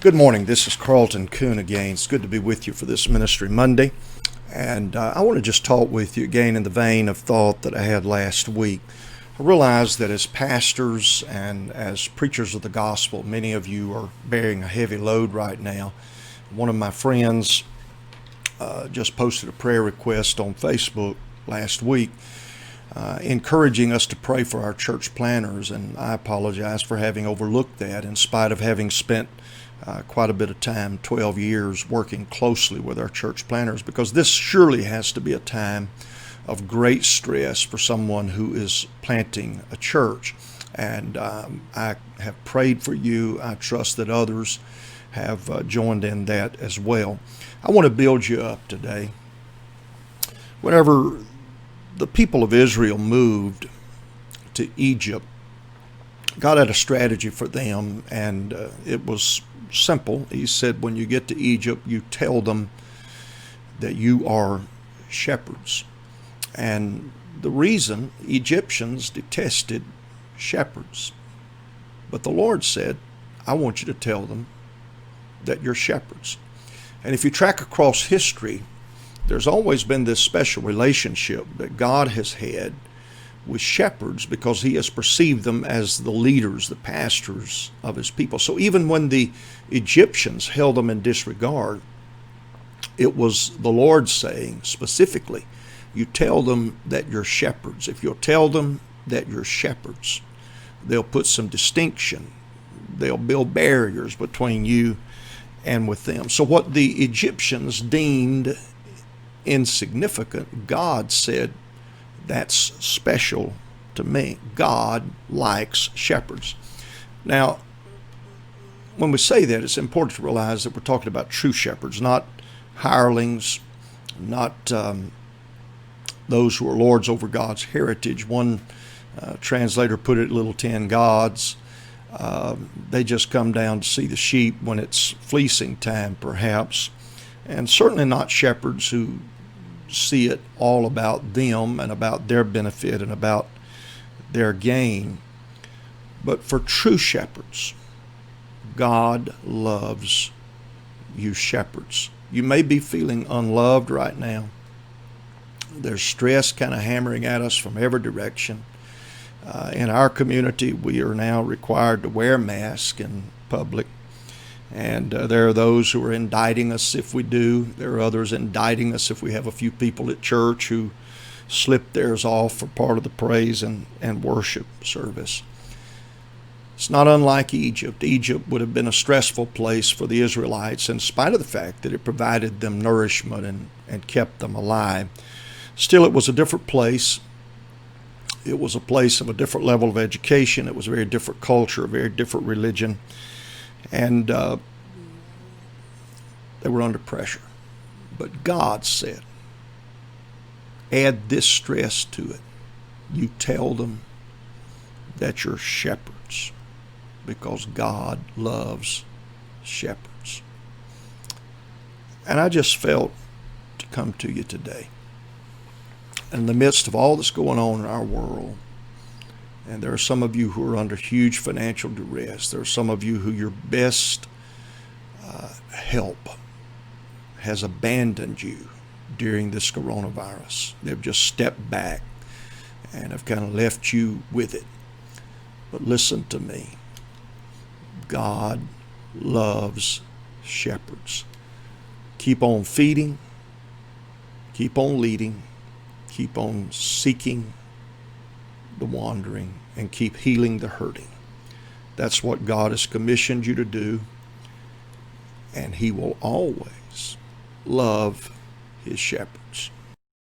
Good morning. This is Carlton Coon again. It's good to be with you for this Ministry Monday. And I want to just talk with you again in the vein of thought that I had last week. I realize that as pastors and as preachers of the gospel, many of you are bearing a heavy load right now. One of my friends just posted a prayer request on Facebook last week, encouraging us to pray for our church planners, and I apologize for having overlooked that in spite of having spent quite a bit of time, 12 years, working closely with our church planners, because this surely has to be a time of great stress for someone who is planting a church. And I have prayed for you. I trust that others have joined in that as well. I want to build you up today. Whenever the people of Israel moved to Egypt, God had a strategy for them, and it was simple. He said, when you get to Egypt, you tell them that you are shepherds. And the reason, Egyptians detested shepherds. But the Lord said, I want you to tell them that you're shepherds. And if you track across history, there's always been this special relationship that God has had with shepherds, because he has perceived them as the leaders, the pastors of his people. So even when the Egyptians held them in disregard, it was the Lord saying specifically, you tell them that you're shepherds. If you'll tell them that you're shepherds, they'll put some distinction. They'll build barriers between you and with them. So what the Egyptians deemed insignificant, God said, that's special to me. God likes shepherds. Now, when we say that, it's important to realize that we're talking about true shepherds, not hirelings, not those who are lords over God's heritage. One translator put it, little tin gods. They just come down to see the sheep when it's fleecing time, perhaps. And certainly not shepherds who see it all about them and about their benefit and about their gain. But for true shepherds, God loves you shepherds. You may be feeling unloved right now. There's stress kind of hammering at us from every direction. In our community, we are now required to wear masks in public. And there are those who are indicting us if we do. There are others indicting us if we have a few people at church who slip theirs off for part of the praise and worship service. It's not unlike Egypt. Egypt would have been a stressful place for the Israelites, in spite of the fact that it provided them nourishment and kept them alive. Still, it was a different place. It was a place of a different level of education. It was a very different culture, a very different religion. And they were under pressure. But God said, add this stress to it. You tell them that you're shepherds, because God loves shepherds. And I just felt to come to you today, in the midst of all that's going on in our world. And there are some of you who are under huge financial duress. There are some of you who your best help has abandoned you during this coronavirus. They've just stepped back and have kind of left you with it. But listen to me. God loves shepherds. Keep on feeding. Keep on leading. Keep on seeking the wandering, and keep healing the hurting. That's what God has commissioned you to do, and he will always love his shepherds.